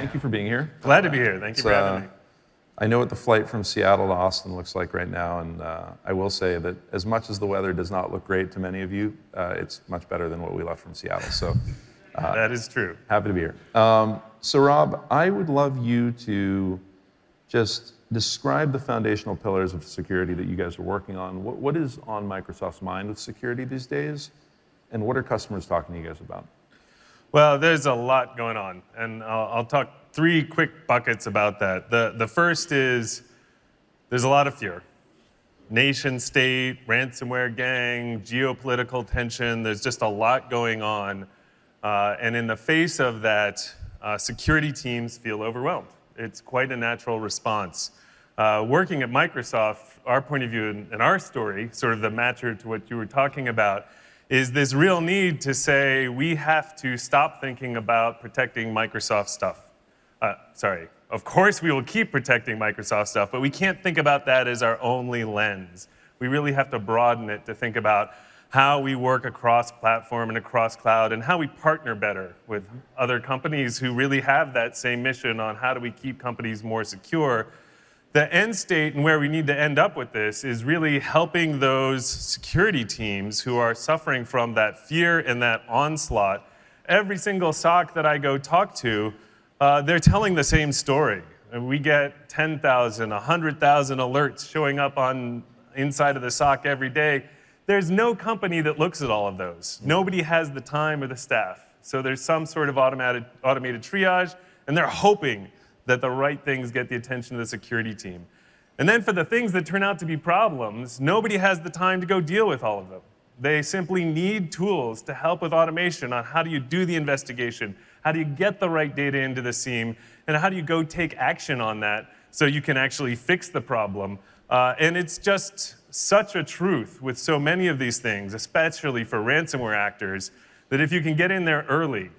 thank you for being here. Glad to be here. Thank you for having me. I know what the flight from Seattle to Austin looks like right now, and I will say that as much as the weather does not look great to many of you, it's much better than what we left from Seattle. So that is true. Happy to be here. So Rob, I would love you to just describe the foundational pillars of security that you guys are working on. What is on Microsoft's mind with security these days, and what are customers talking to you guys about? Well, there's a lot going on, and I'll talk 3 quick buckets about that. The first is there's a lot of fear. Nation state, ransomware gang, geopolitical tension, there's just a lot going on. And in the face of that, security teams feel overwhelmed. It's quite a natural response. Working at Microsoft, our point of view and our story, sort of the matcher to what you were talking about, is this real need to say we have to stop thinking about protecting Microsoft stuff. Of course we will keep protecting Microsoft stuff, but we can't think about that as our only lens. We really have to broaden it to think about how we work across platform and across cloud, and how we partner better with other companies who really have that same mission on how do we keep companies more secure. The end state and where we need to end up with this is really helping those security teams who are suffering from that fear and that onslaught. Every single SOC that I go talk to, they're telling the same story. And we get 10,000, 100,000 alerts showing up on inside of the SOC every day. There's no company that looks at all of those. Nobody has the time or the staff. So there's some sort of automated triage, and they're hoping that the right things get the attention of the security team. And then for the things that turn out to be problems, nobody has the time to go deal with all of them. They simply need tools to help with automation on how do you do the investigation, how do you get the right data into the SIEM, and how do you go take action on that so you can actually fix the problem. And it's just such a truth with so many of these things, especially for ransomware actors, that if you can get in there early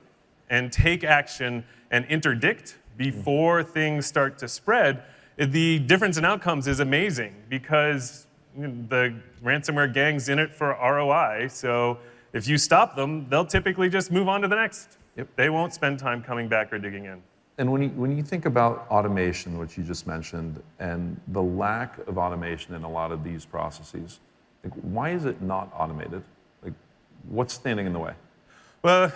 and take action and interdict before things start to spread, the difference in outcomes is amazing, because the ransomware gang's in it for ROI. So if you stop them, they'll typically just move on to the next. Yep. They won't spend time coming back or digging in. And when you think about automation, which you just mentioned, and the lack of automation in a lot of these processes, like, why is it not automated? Like, what's standing in the way? Well,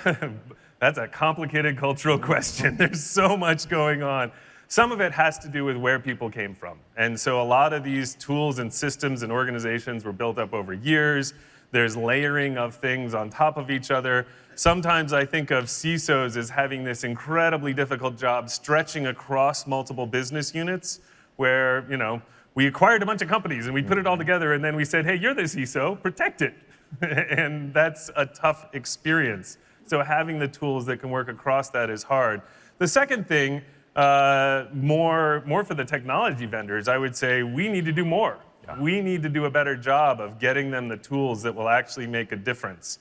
that's a complicated cultural question. There's so much going on. Some of it has to do with where people came from. And so a lot of these tools and systems and organizations were built up over years. There's layering of things on top of each other. Sometimes I think of CISOs as having this incredibly difficult job stretching across multiple business units where, we acquired a bunch of companies and we put it all together and then we said, hey, you're the CISO, protect it. And that's a tough experience. So having the tools that can work across that is hard. The second thing, more for the technology vendors, I would say we need to do more. Yeah. We need to do a better job of getting them the tools that will actually make a difference.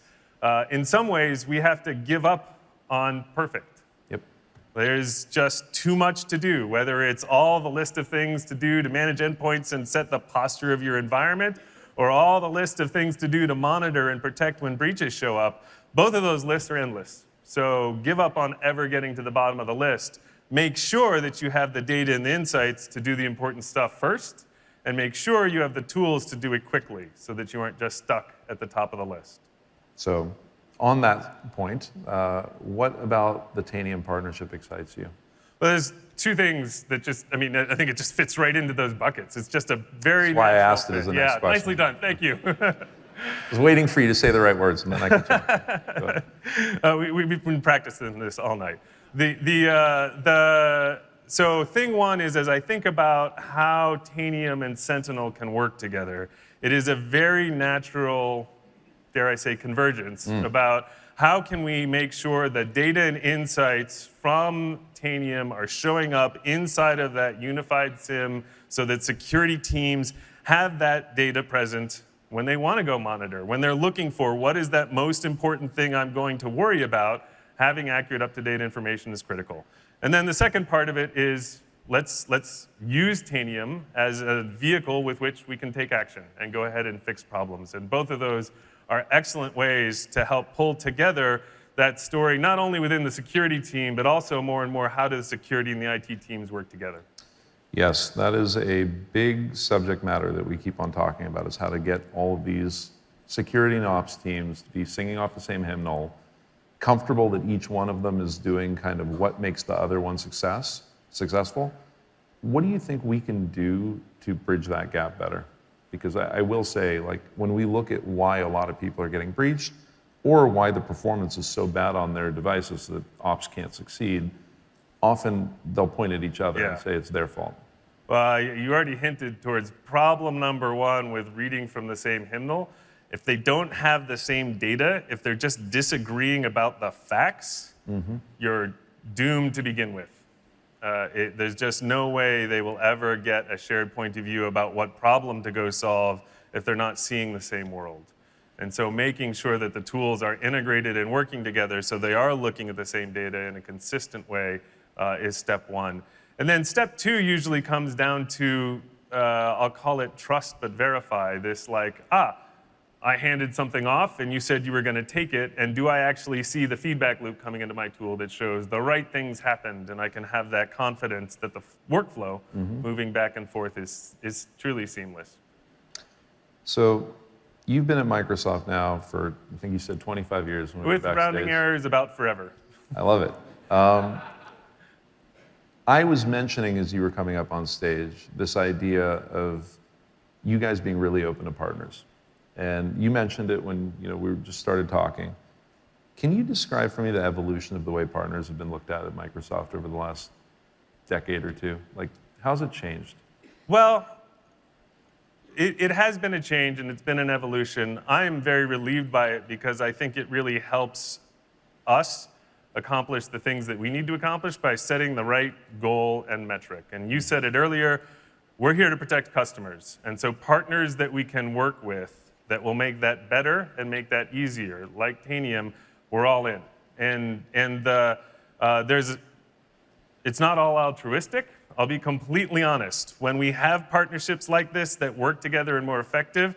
In some ways, we have to give up on perfect. Yep. There's just too much to do, whether it's all the list of things to do to manage endpoints and set the posture of your environment, or all the list of things to do to monitor and protect when breaches show up. Both of those lists are endless. So give up on ever getting to the bottom of the list. Make sure that you have the data and the insights to do the important stuff first, and make sure you have the tools to do it quickly so that you aren't just stuck at the top of the list. So on that point, what about the Tanium partnership excites you? Well, there's 2 things that I think it just fits right into those buckets. It's just a very That's why I asked it as the next question. Nicely done. Thank you. I was waiting for you to say the right words, and then I could jump. We've been practicing this all night. So thing one is, as I think about how Tanium and Sentinel can work together, it is a very natural, dare I say, convergence about how can we make sure that data and insights from Tanium are showing up inside of that unified SIEM so that security teams have that data present when they want to go monitor, when they're looking for what is that most important thing I'm going to worry about. Having accurate, up-to-date information is critical. And then the second part of it is let's use Tanium as a vehicle with which we can take action and go ahead and fix problems. And both of those are excellent ways to help pull together that story, not only within the security team, but also more and more, how do the security and the IT teams work together? Yes, that is a big subject matter that we keep on talking about, is how to get all of these security and ops teams to be singing off the same hymnal, comfortable that each one of them is doing kind of what makes the other one successful. What do you think we can do to bridge that gap better? Because I will say, like, when we look at why a lot of people are getting breached, or why the performance is so bad on their devices that ops can't succeed, often they'll point at each other and say it's their fault. Well, you already hinted towards problem number one with reading from the same hymnal. If they don't have the same data, if they're just disagreeing about the facts, you're doomed to begin with. There's just no way they will ever get a shared point of view about what problem to go solve if they're not seeing the same world. And so making sure that the tools are integrated and working together so they are looking at the same data in a consistent way is step one. And then step two usually comes down to, I'll call it trust but verify, this like, I handed something off and you said you were going to take it, and do I actually see the feedback loop coming into my tool that shows the right things happened, and I can have that confidence that the workflow moving back and forth is truly seamless. So you've been at Microsoft now for, I think you said 25 years. When With rounding errors, about forever. I love it. I was mentioning as you were coming up on stage this idea of you guys being really open to partners. And you mentioned it when we just started talking. Can you describe for me the evolution of the way partners have been looked at Microsoft over the last decade or two? Like, how's it changed? Well, it has been a change and it's been an evolution. I am very relieved by it because I think it really helps us accomplish the things that we need to accomplish by setting the right goal and metric. And you said it earlier, we're here to protect customers. And so partners that we can work with that will make that better and make that easier, like Tanium, we're all in. And it's not all altruistic. I'll be completely honest. When we have partnerships like this that work together and more effective,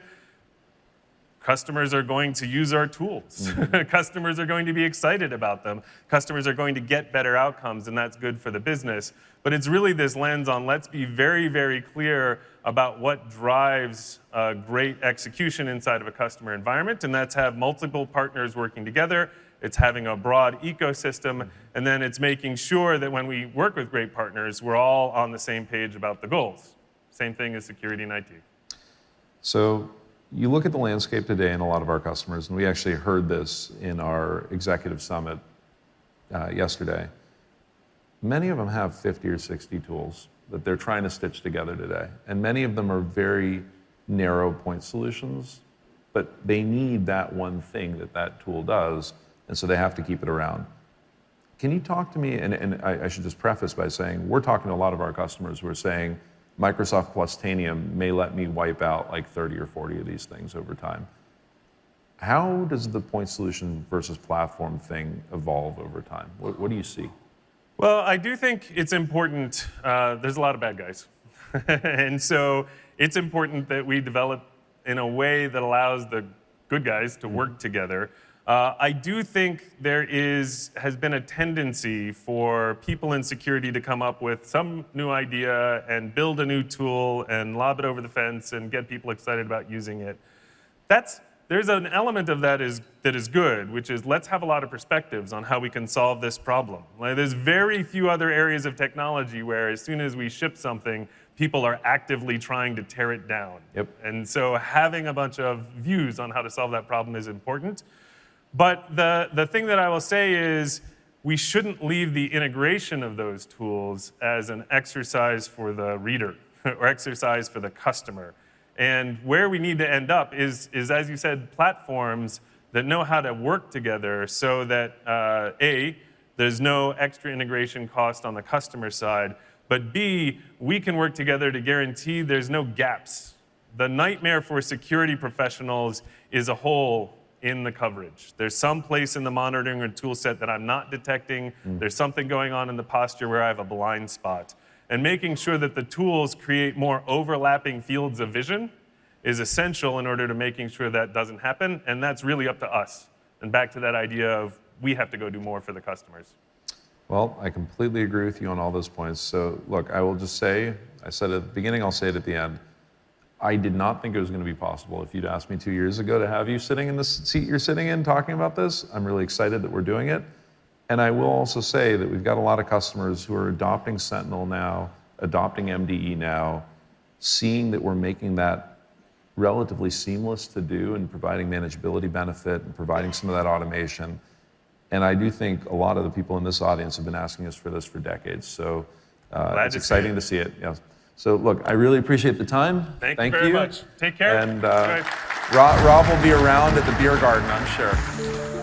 customers are going to use our tools. Customers are going to be excited about them. Customers are going to get better outcomes, and that's good for the business. But it's really this lens on let's be very, very clear about what drives great execution inside of a customer environment, and that's have multiple partners working together. It's having a broad ecosystem, and then it's making sure that when we work with great partners, we're all on the same page about the goals. Same thing as security and IT. So you look at the landscape today in a lot of our customers, and we actually heard this in our executive summit yesterday. Many of them have 50 or 60 tools that they're trying to stitch together today. And many of them are very narrow point solutions, but they need that one thing that tool does, and so they have to keep it around. Can you talk to me, and I should just preface by saying, we're talking to a lot of our customers who are saying, Microsoft plus Tanium may let me wipe out like 30 or 40 of these things over time. How does the point solution versus platform thing evolve over time? What do you see? Well, I do think it's important. There's a lot of bad guys. And so it's important that we develop in a way that allows the good guys to work together. I do think there has been a tendency for people in security to come up with some new idea and build a new tool and lob it over the fence and get people excited about using it. There's an element of that is good, which is let's have a lot of perspectives on how we can solve this problem. Like, there's very few other areas of technology where as soon as we ship something, people are actively trying to tear it down. Yep. And so having a bunch of views on how to solve that problem is important. But the thing that I will say is we shouldn't leave the integration of those tools as an exercise for the reader or exercise for the customer. And where we need to end up is, as you said, platforms that know how to work together so that, A, there's no extra integration cost on the customer side, but B, we can work together to guarantee there's no gaps. The nightmare for security professionals is a hole in the coverage. There's some place in the monitoring or tool set that I'm not detecting. There's something going on in the posture where I have a blind spot. And making sure that the tools create more overlapping fields of vision is essential in order to making sure that doesn't happen, and that's really up to us. And back to that idea of we have to go do more for the customers. Well, I completely agree with you on all those points. So look, I will just say, I said at the beginning, I'll say it at the end. I did not think it was going to be possible. If you'd asked me 2 years ago to have you sitting in the seat you're sitting in talking about this, I'm really excited that we're doing it. And I will also say that we've got a lot of customers who are adopting Sentinel now, adopting MDE now, seeing that we're making that relatively seamless to do and providing manageability benefit and providing some of that automation. And I do think a lot of the people in this audience have been asking us for this for decades. So it's exciting to see it. Yeah. So look, I really appreciate the time. Thank you very much. Take care. And Rob will be around at the beer garden, I'm sure.